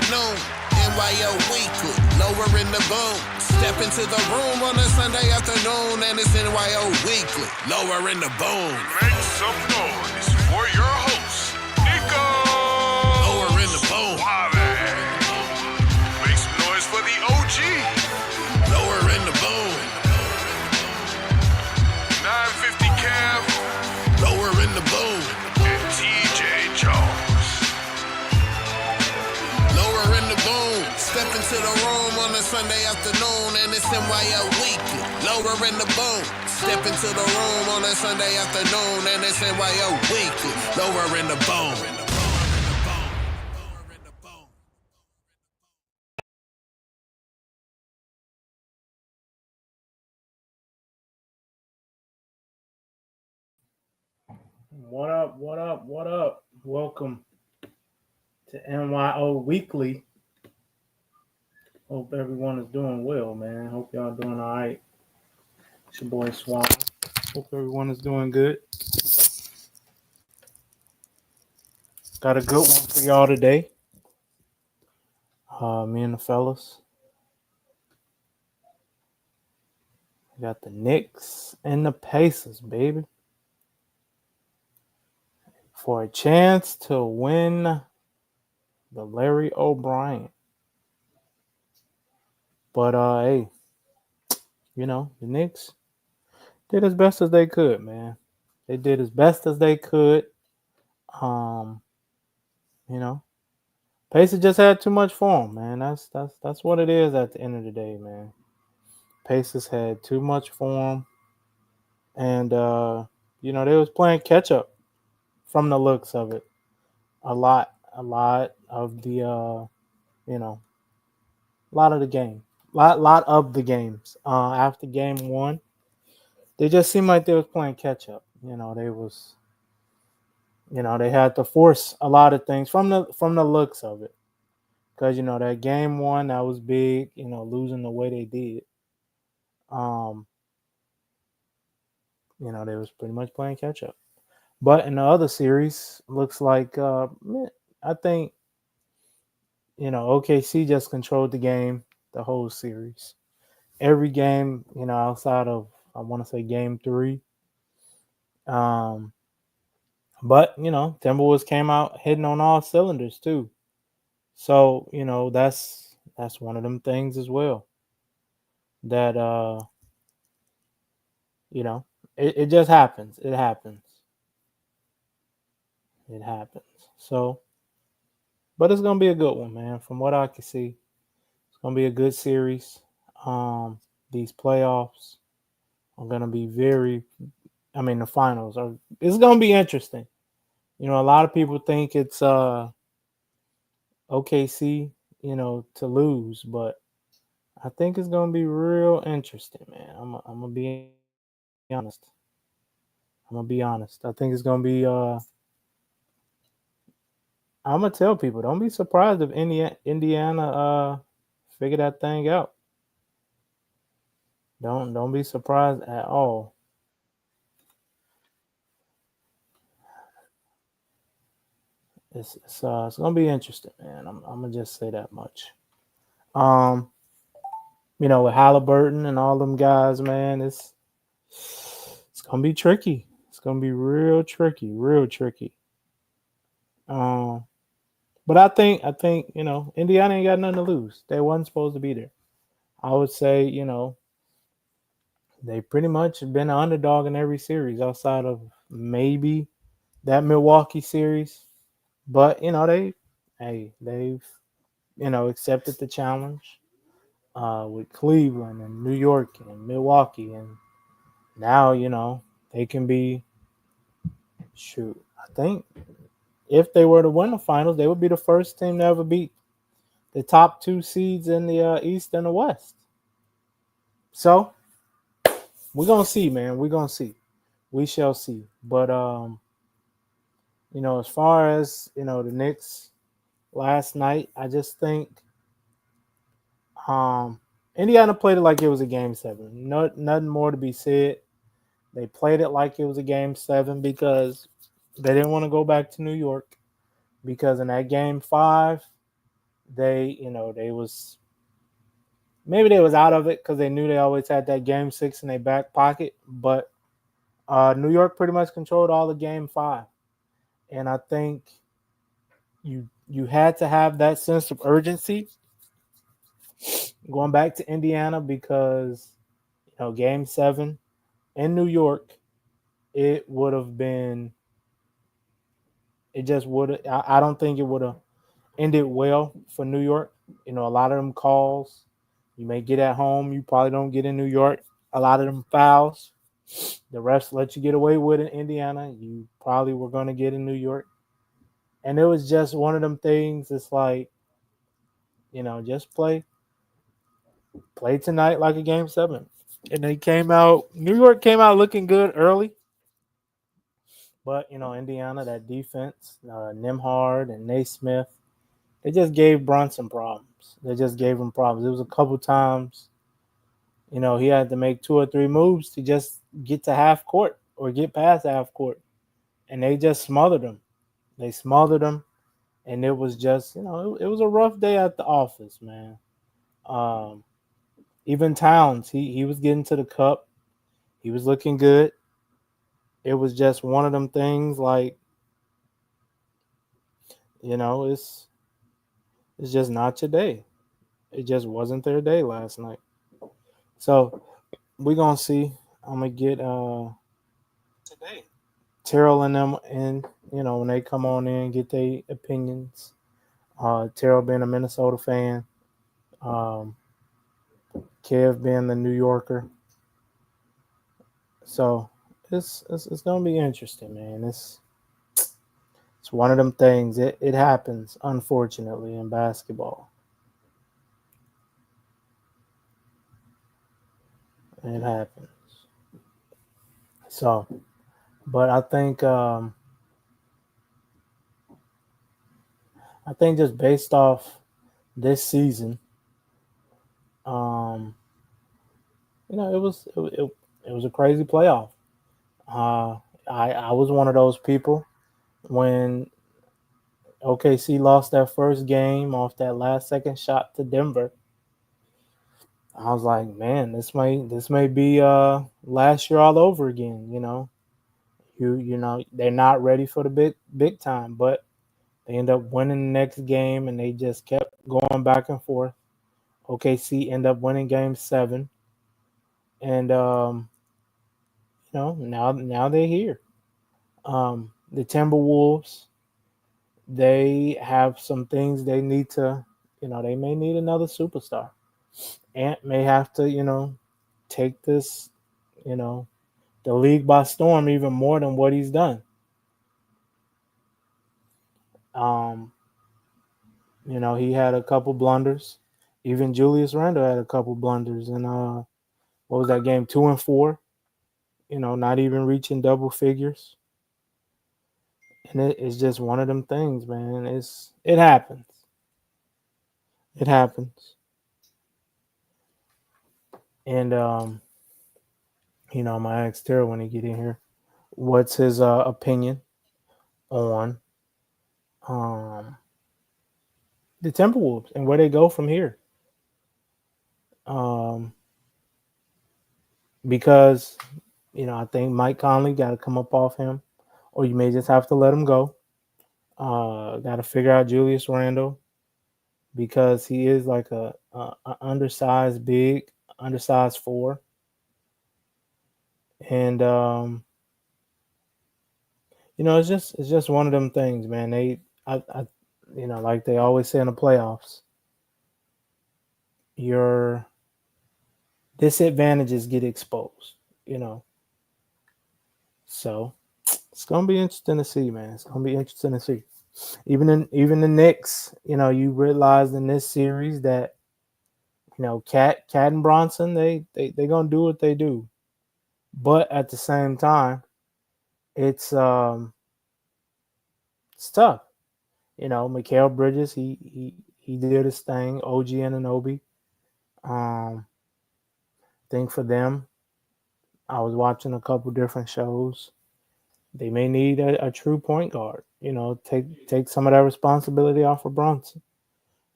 afternoon. Nyo Weekly, lowering the boom. Step into the room on a Sunday afternoon, and it's Nyo Weekly, lowering the boom. Make some noise for your host, Nico. Lowering the boom. Make some noise for the OG. Lowering the boom. 950 Cam. Lowering the boom. And TJ Jones. Lowering the boom. Step into the room on a Sunday afternoon, and it's Nyo Weekly, lowering the boom. Step into the room on a Sunday afternoon, and it's Nyo Weekly, lowering the boom. What up, what up, what up? Welcome to NYO Weekly. Hope everyone is doing well, man. Hope y'all doing all right. It's your boy Swan. Hope everyone is doing good. Got a good one for y'all today. Me and the fellas. We got the Knicks and the Pacers, baby. For a chance to win the Larry O'Brien. But, hey, you know, the Knicks did as best as they could, man. They did as best as they could. You know, Pacers just had too much for them, man. That's what it is at the end of the day, man. Pacers had too much for them. And, you know, they was playing catch-up from the looks of it. A lot of the, you know, a lot of the game. Lot of the games. After game one, they just seemed like they was playing catch-up. You know, they had to force a lot of things from the looks of it. Because, you know, that game one, that was big, you know, losing the way they did. You know, they was pretty much playing catch up. But in the other series, looks like I think, you know, OKC just controlled the game the whole series. Every game, you know, outside of, I want to say game 3. But, you know, Timberwolves came out hitting on all cylinders too. So, you know, that's one of them things as well. That you know, it just happens. It happens. So, but it's gonna be a good one, man. From what I can see, it's gonna be a good series. These playoffs are gonna be the finals are. It's gonna be interesting. You know, a lot of people think it's OKC, you know, to lose, but I think it's gonna be real interesting, man. I'm gonna be honest. I think it's gonna be. I'm gonna tell people, don't be surprised if Indiana figure that thing out. Don't be surprised at all. It's gonna be interesting, man. I'm gonna just say that much. Um, you know, with Halliburton and all them guys, man, it's gonna be tricky. It's gonna be real tricky. But I think you know, Indiana ain't got nothing to lose. They wasn't supposed to be there. I would say, you know, they pretty much been an underdog in every series outside of maybe that Milwaukee series. But, you know, they've, you know, accepted the challenge with Cleveland and New York and Milwaukee. And now, you know, they can be, I think if they were to win the finals, they would be the first team to ever beat the top 2 seeds in the East and the West. So we're going to see, man. We're going to see. We shall see. But, you know, as far as, you know, the Knicks last night, I just think Indiana played it like it was a game 7. Nothing more to be said. They played it like it was a game 7 because they didn't want to go back to New York. Because in that game 5, they was maybe they was out of it because they knew they always had that game six in their back pocket. But New York pretty much controlled all of game five, and I think you had to have that sense of urgency going back to Indiana because game seven in New York, it would have been it just would I don't think it would have ended well for New York. A lot of them calls you may get at home, you probably don't get in New York. A lot of them fouls, the refs let you get away with in Indiana, you probably were going to get in New York. And it was just one of them things. It's like, just play tonight like a game seven. And they came out. New York came out looking good early, but Indiana, that defense, Nimhard and Naismith, they just gave Brunson problems. They just gave him problems. It was a couple times, he had to make two or three moves to just get to half court or get past half court, and they just smothered him. They smothered him, and it was just, it was a rough day at the office, man. Um, Even Towns, he was getting to the cup. He was looking good. It was just one of them things like, it's just not your day. It just wasn't their day last night. So we're gonna see. I'm gonna get today Terrell and them in, when they come on in, get their opinions. Terrell being a Minnesota fan, um, Kev being the New Yorker. So it's gonna be interesting, man. It's one of them things. It happens, unfortunately, in basketball. It happens. So, but I think just based off this season, um, it was a crazy playoff. Uh, I was one of those people when OKC lost that first game off that last second shot to Denver. I was like, man, this may be last year all over again. They're not ready for the big time, but they end up winning the next game, and they just kept going back and forth. OKC end up winning game seven, and now they're here. The Timberwolves, they have some things they need to, they may need another superstar. Ant may have to, take this, you know, the league by storm even more than what he's done. Um, he had a couple blunders. Even Julius Randle had a couple blunders, and what was that game? 2 and 4. Not even reaching double figures, and it's just one of them things, man. It happens. It happens, and I'm gonna ask Terrell when he get in here, what's his opinion on um the Timberwolves and where they go from here. Um, because I think Mike Conley got to come up off him, or you may just have to let him go. Got to figure out Julius Randle because he is like a undersized big, undersized four, and it's just one of them things, man. I like they always say in the playoffs, your disadvantages get exposed. You know, so it's gonna be interesting to see, man. It's gonna be interesting to see. Even the Knicks, you realize in this series that Cat and Bronson, they gonna do what they do, but at the same time, it's it's tough. Mikal Bridges, he did his thing. OG Anunoby, think for them, I was watching a couple different shows. They may need a true point guard. Take some of that responsibility off of Bronson.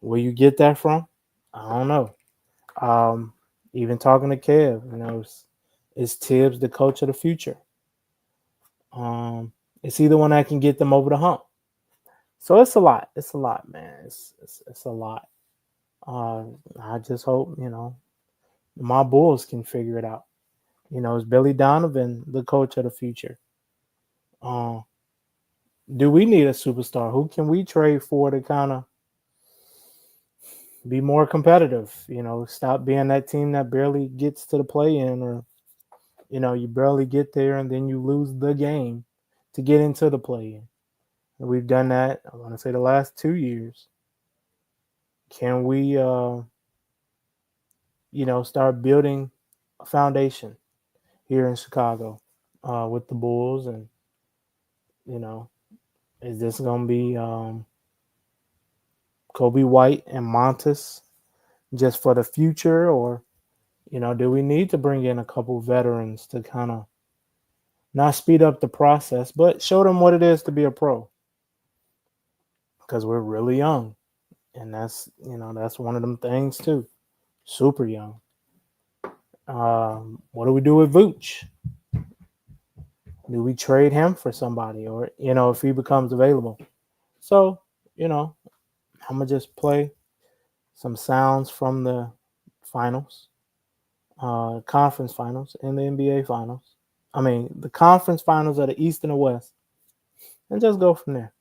Where you get that from? I don't know. Um, Even talking to Kev, is Tibbs the coach of the future? Um, is he the one that can get them over the hump? So it's a lot. It's a lot, man. It's a lot. Uh, I just hope my Bulls can figure it out. Is Billy Donovan the coach of the future? Uh, do we need a superstar? Who can we trade for to kind of be more competitive? Stop being that team that barely gets to the play in, or you barely get there and then you lose the game to get into the play in. And we've done that. I want to say the last 2 years. Can we, start building a foundation here in Chicago with the Bulls, and you know, is this going to be Kobe White and Montes just for the future, or do we need to bring in a couple veterans to kind of not speed up the process, but show them what it is to be a pro? Because we're really young, and that's one of them things too. Super young. What do we do with Vooch? Do we trade him for somebody, or if he becomes available? So I'm gonna just play some sounds from the finals, conference finals, and the NBA finals. I mean, the conference finals of the East and the West, and just go from there.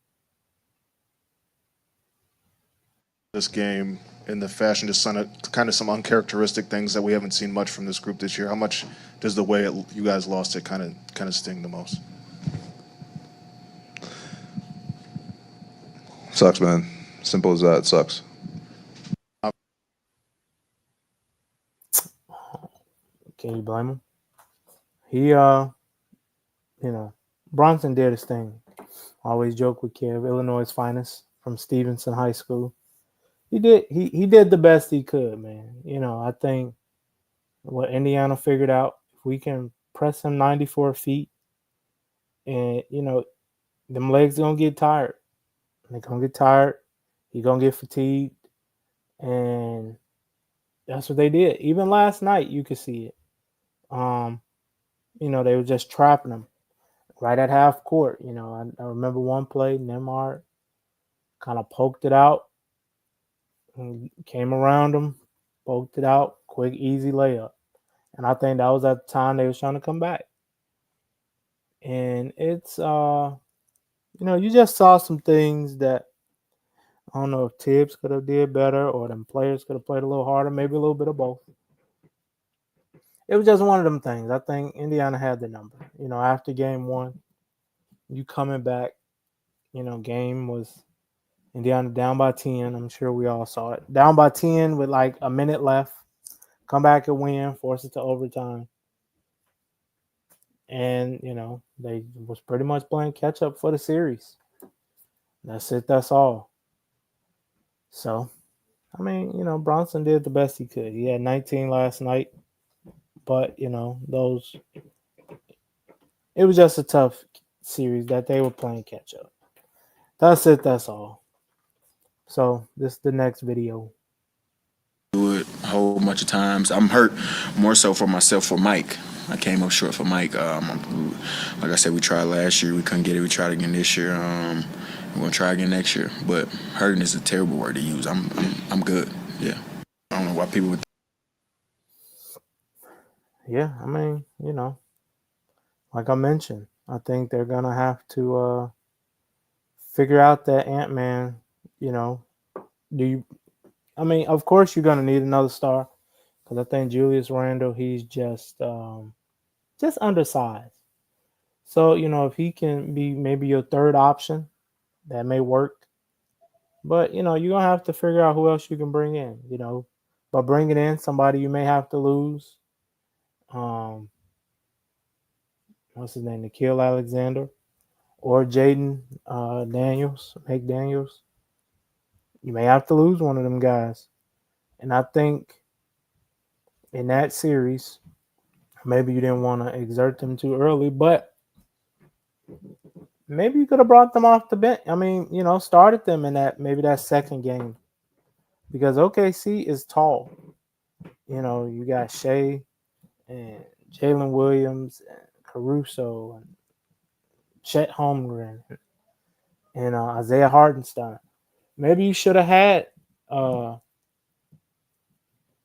This game in the fashion, just kind of some uncharacteristic things that we haven't seen much from this group this year. How much does the way you guys lost it kind of sting the most? Sucks, man. Simple as that. It sucks. Can you blame him? He, Bronson did his thing. Always joke with Kev, Illinois' finest from Stevenson High School. He did the best he could, man. I think what Indiana figured out, if we can press him 94 feet, and them legs gonna get tired. They're gonna get tired. He gonna get fatigued, and that's what they did. Even last night, you could see it. Um, they were just trapping him right at half court. I remember one play, Nemar kind of poked it out, and came around him, poked it out, quick, easy layup. And I think that was at the time they was trying to come back. And it's you just saw some things that I don't know if Tibbs could have did better, or them players could have played a little harder, maybe a little bit of both. It was just one of them things. I think Indiana had the number. After game one, you coming back, game was Indiana down by 10. I'm sure we all saw it. Down by 10 with like a minute left. Come back and win, force it to overtime. And, they was pretty much playing catch up for the series. That's it. That's all. So, I mean, Bronson did the best he could. He had 19 last night. But, it was just a tough series that they were playing catch up. That's it. That's all. So, this is the next video. Do it a whole bunch of times. I'm hurt more so for myself, for Mike. I came up short for Mike. Like I said, we tried last year. We couldn't get it. We tried again this year. We're gonna try again next year. But hurting is a terrible word to use. I'm good. Yeah. I don't know why people would. Yeah, I mean, like I mentioned, I think they're gonna have to figure out that Ant-Man. Do you? I mean, of course you're gonna need another star, because I think Julius Randle, he's just undersized. So if he can be maybe your third option, that may work. But you're gonna have to figure out who else you can bring in. By bringing in somebody you may have to lose. What's his name? Nikhil Alexander or Jaden McDaniels. You may have to lose one of them guys. And I think in that series, maybe you didn't want to exert them too early, but maybe you could have brought them off the bench. I mean, started them in that second game. because OKC is tall. You know, you got Shea and Jalen Williams and Caruso and Chet Holmgren and Isaiah Hardenstein. Maybe you should have had. Uh,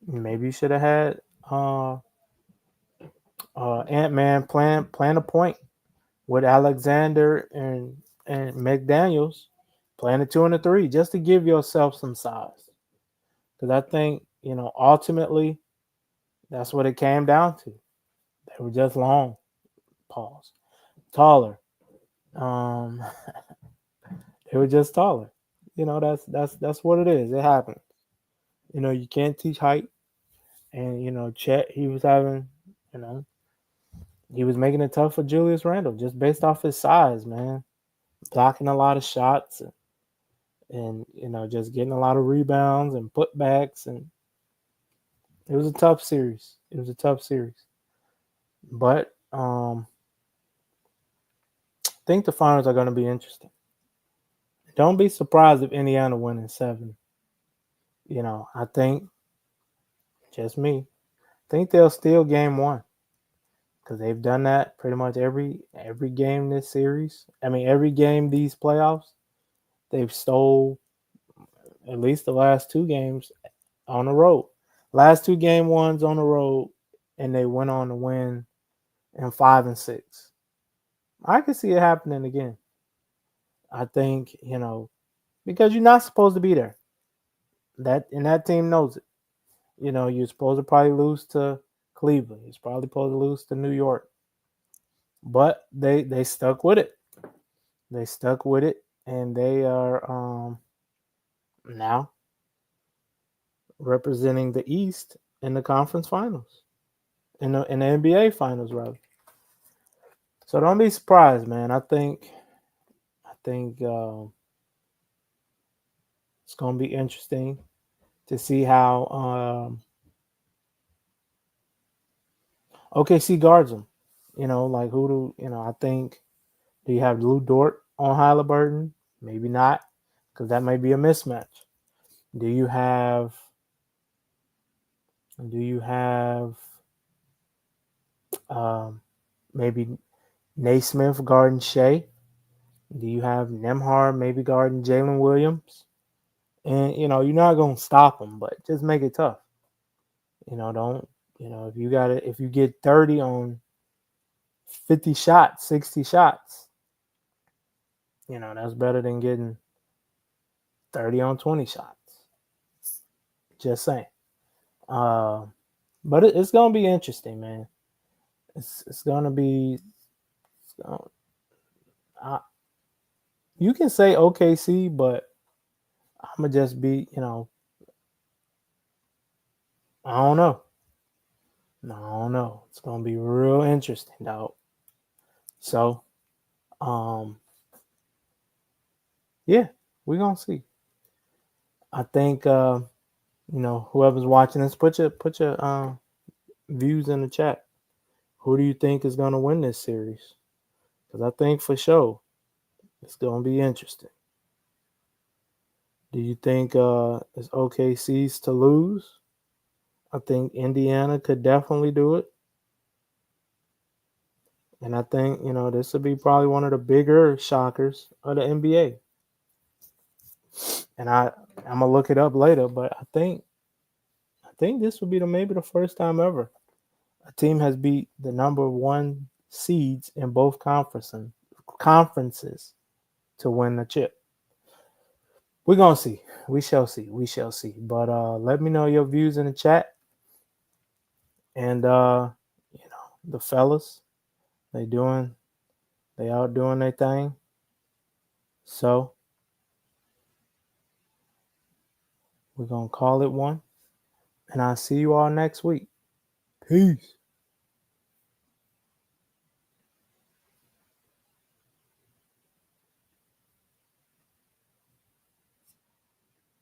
maybe you should have had Ant Man playing a point with Alexander and McDaniels playing a 2 and a 3 just to give yourself some size. Because I think ultimately that's what it came down to. They were just long. Pause. Taller. Um, they were just taller. That's what it is. It happens. You can't teach height. And Chet, you know, he was making it tough for Julius Randle just based off his size, man. Blocking a lot of shots and just getting a lot of rebounds and putbacks, and it was a tough series. But I think the finals are going to be interesting. Don't be surprised if Indiana win in 7. I think, just me, I think they'll steal game 1 because they've done that pretty much every game this series. I mean, every game these playoffs, they've stole at least the last 2 games on the road. Last 2 game 1s on the road, and they went on to win in 5 and 6. I can see it happening again. I think, because you're not supposed to be there. That team knows it. You're supposed to probably lose to Cleveland. You're probably supposed to lose to New York. But they stuck with it. They stuck with it, and they are now representing the East in the conference finals, in the NBA finals rather. So don't be surprised, man. I think it's going to be interesting to see how OKC guards them. Like who do I think? Do you have Lou Dort on Halliburton? Maybe not, because that may be a mismatch. Do you have maybe Naismith guarding Shea? Do you have Nemhard maybe guarding Jalen Williams? And you're not gonna stop them, but just make it tough. Don't if you get 30 on 50 shots, 60 shots, that's better than getting 30 on 20 shots. Just saying. But it's gonna be interesting, man. It's gonna be. You can say OKC, but I'm gonna just be, I don't know. No, I don't know. It's gonna be real interesting, dog. So, yeah, we're gonna see. I think whoever's watching this, put your views in the chat. Who do you think is gonna win this series? Because I think for sure it's gonna be interesting. Do you think it's OKC's to lose? I think Indiana could definitely do it. And I think, this would be probably one of the bigger shockers of the NBA. And I'm gonna look it up later, but I think this would be maybe the first time ever a team has beat the number 1 seeds in both conferences to win the chip. We're gonna see. We shall see. But let me know your views in the chat. And the fellas, they out doing their thing. So we're gonna call it one. And I'll see you all next week. Peace.